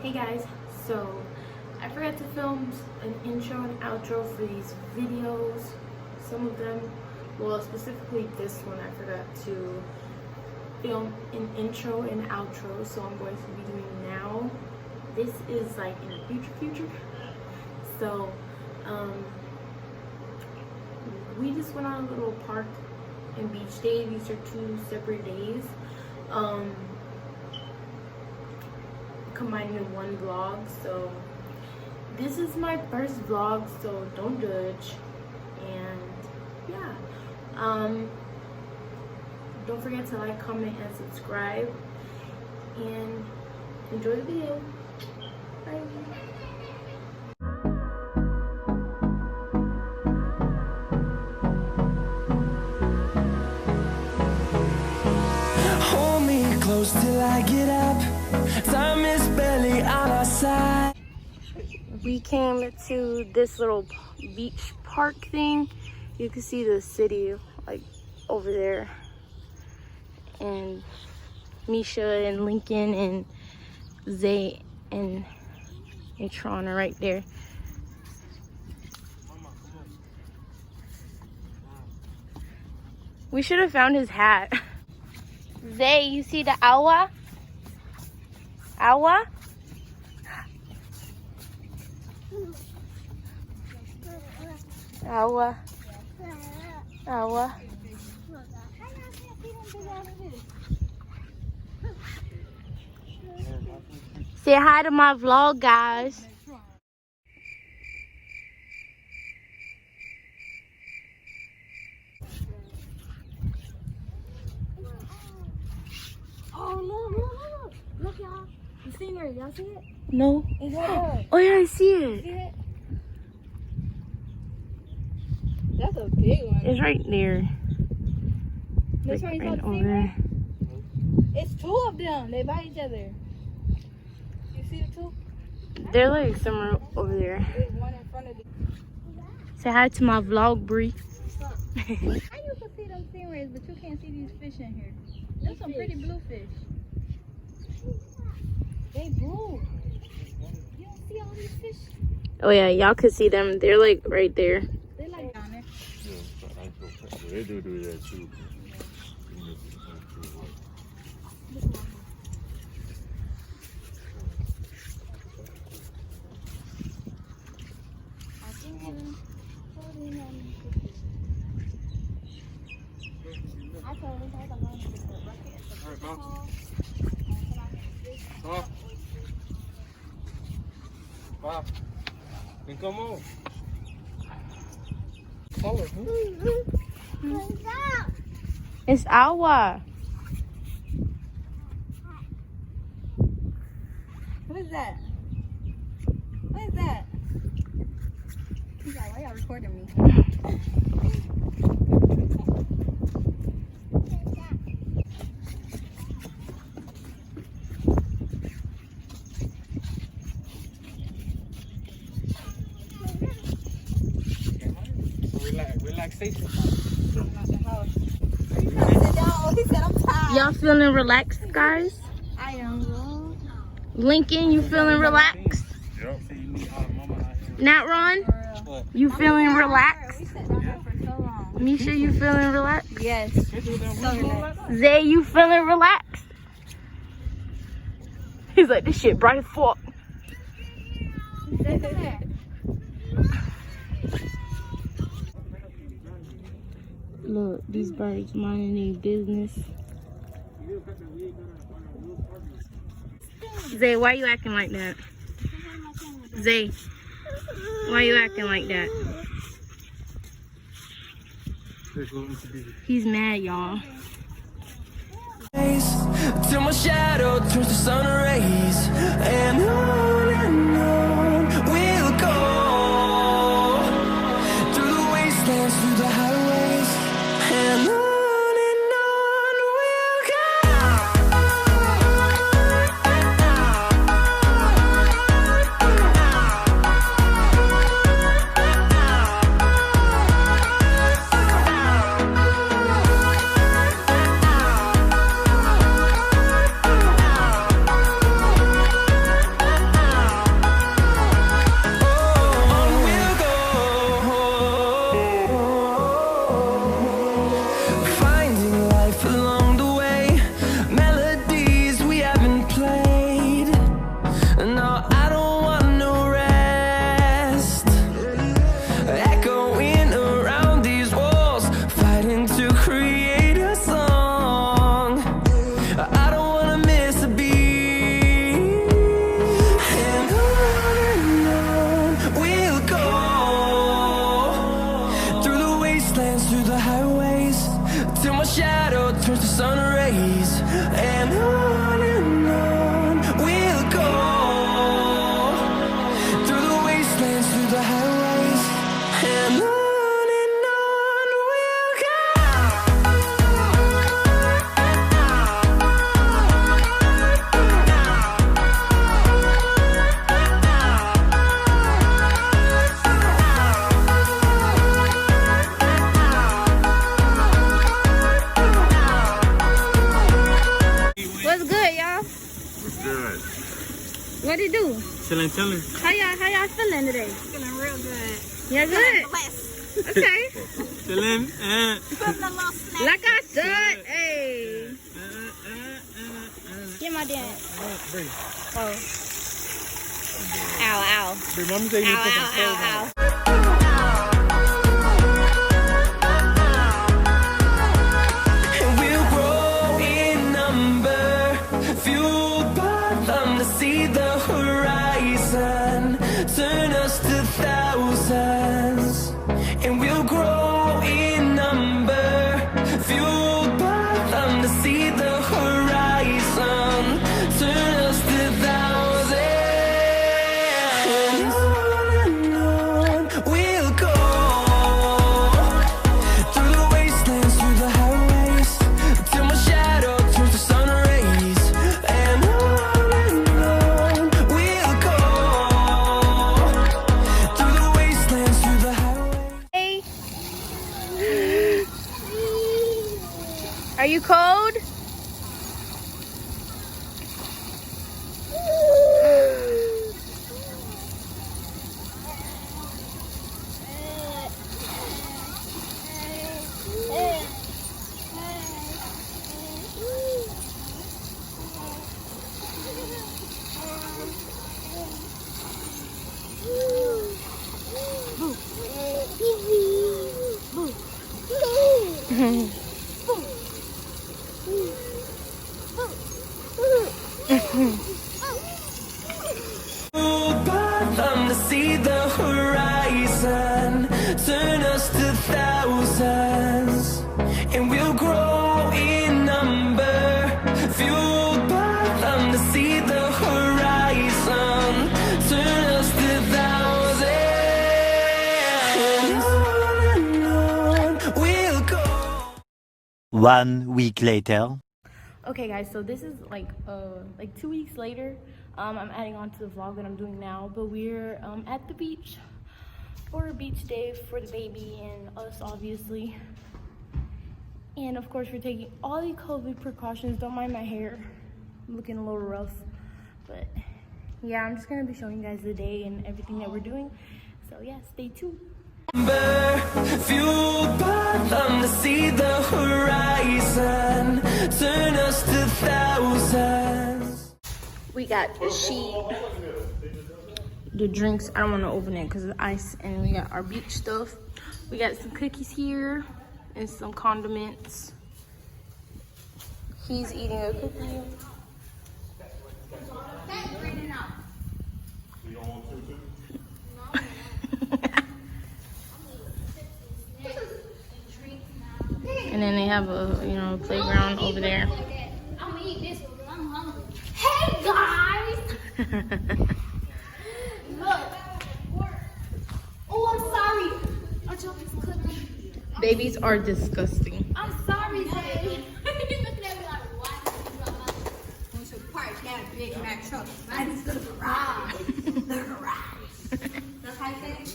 Hey guys, so I forgot to film an intro and outro for these videos. Some of them, well specifically this one, I forgot to film an intro and outro, so I'm going to be doing now. This is like in the future. So we just went on a little park and beach day. These are 2 separate days. Combined in one vlog. So this is my first vlog, so don't judge. And yeah, don't forget to like, comment, and subscribe, and enjoy the video. Bye. Hold me close till I get up. Time is barely on our side. We came to this little beach park thing. You can see the city like over there, and Misha and Lincoln and Zay and Tron are right there. We should have found his hat. Zay, you see the owl? Owl? Owl. Owl. Say hi to my vlog, guys. Oh, look, y'all. The scenery, y'all see it? No. It's right there. Oh yeah, I see it. See it? That's a big one. It's right there. This Like, one right you saw the over scenery? there. It's 2 of them. They by each other. You see the 2? They're like somewhere over there. There's one in front of the... Say hi to my vlog, Bree. How you can see them stingrays, but you can't see these fish in here? There's some pretty blue fish. They blue. You don't see all these fish? Oh yeah, y'all could see them. They're like right there. They like down there. They do that too. Va. Ven como. It's Awa. What is that? What is that? He's like, why y'all recording me? Relaxation. He said, I'm tired. Y'all feeling relaxed, guys? I am. Lincoln, you feeling relaxed? Yep. Nat Ron, you feeling relaxed? We sat down here for so long. Misha, you feeling relaxed? Yes. So relaxed. Zay, you feeling relaxed? He's like, this shit bright as fuck. Look, these birds minding their business. Zay, why you acting like that? Zay, why you acting like that? He's mad, y'all. Till my shadow turns to sun rays, and on we'll go through the wastelands, through the highways, and on we'll go. the highways, till my shadow turns to sun rays. And on we'll go, through the wastelands, through the highways, and on we'll go. What's good, y'all? What's good? What'd it do? Chillin', chillin'. How y'all feeling today? Feeling real good. You're good? Blessed. Okay. Chillin'. Putting a little snack. Like I said, hey. Get my dad. Bring. Oh. Ow, ow. Bring. Mommy say you need to put some Ow, clothes on. ow, ow. And we'll grow in number, fueled by them to see the horizon, turn us to thousands. And we'll grow in number, fueled by them to see the horizon, turn us to thousands. And on we'll go, through the wastelands, through the highways, till my shadow turns to sun rays. And on we'll go, through the wastelands, through the highways. Hey. Are you cold? Fueled by them to see the horizon, turn us to thousands. And we'll grow in number, fueled by them to see the horizon, turn us to thousands. And on we'll go. 1 week later. Okay guys, so this is like 2 weeks later. I'm adding on to the vlog that I'm doing now, but we're at the beach for a beach day for the baby and us, obviously. And of course, we're taking all the COVID precautions. Don't mind my hair, I'm looking a little rough, but yeah, I'm just gonna be showing you guys the day and everything that we're doing. So yeah, stay tuned. Fueled by them to see the horizon, turn us to thousands. We got the sheet, the drinks. I don't want to open it because of the ice. And we got our beach stuff. We got some cookies here and some condiments. He's eating a cookie. And then they have a playground over there. I'm gonna eat this one. I'm hungry. Hey guys! Look. Oh, I'm sorry. I took this cookie. Babies are disgusting. I'm sorry, baby. You're looking at me like, what? Went to the park, got a Big Mac truck. Right into the garage. The garage. That's how you say it?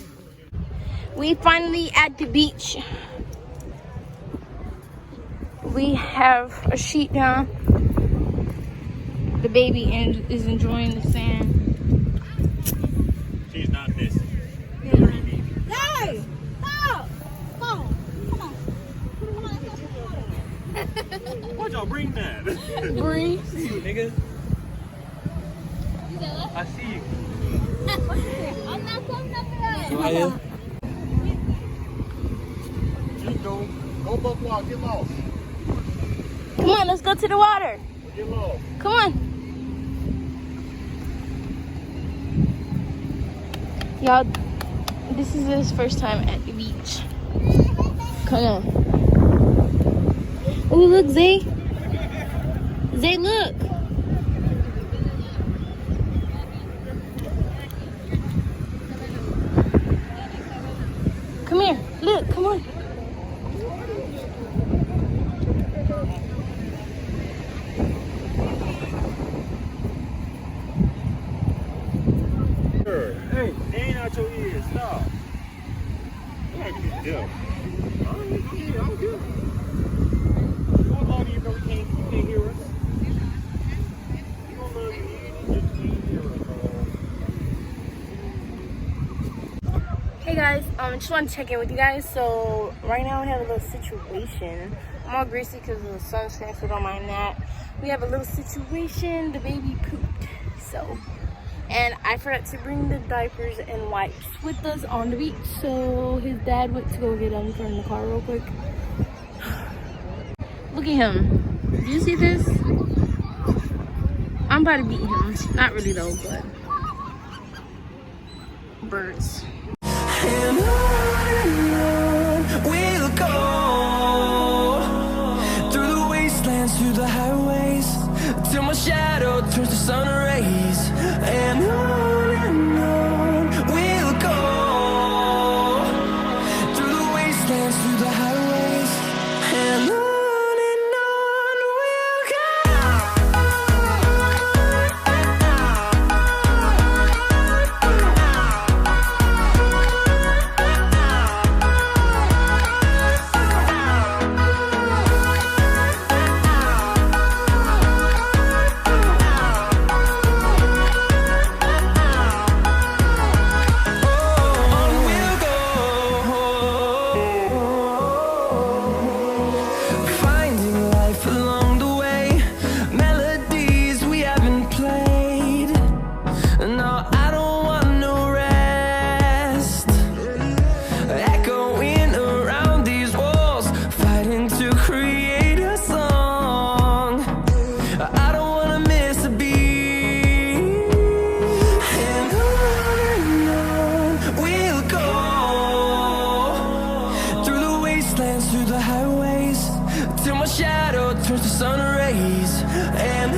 We finally at the beach. We have a sheet down. The baby is enjoying the sand. She's not missing. Hey! Stop! Come on. Come on. Come on, let's go to the water. Why'd y'all bring that? Bree. See you, nigga. You said what? I see you. I'm not coming up there. Maya. You go. Go Buffalo. Get lost. Come on, let's go to the water. Get lost. Come on. Y'all, this is his first time at the beach. Come on. Oh, look, Zay. Zay, look. Come here. Look, come on. Hey, ain't out your ears. Stop. You gotta be deaf. I'm good. How long do you know you can't hear us? You don't know you can't hear us. Hey guys, just want to check in with you guys. So right now we have a little situation. I'm all greasy because the sun's transferred on my nap. We have a little situation. The baby pooped. And I forgot to bring the diapers and wipes with us on the beach. So his dad went to go get them from the car real quick. Look at him. Do you see this? I'm about to beat him. Not really though, but birds. And on we'll go, through the wastelands, through the highways, till my shadow turns to sun rays. And on we'll go, through the wastelands, through the highways, and on we'll go. Through the highways, till my shadow turns to sun rays. And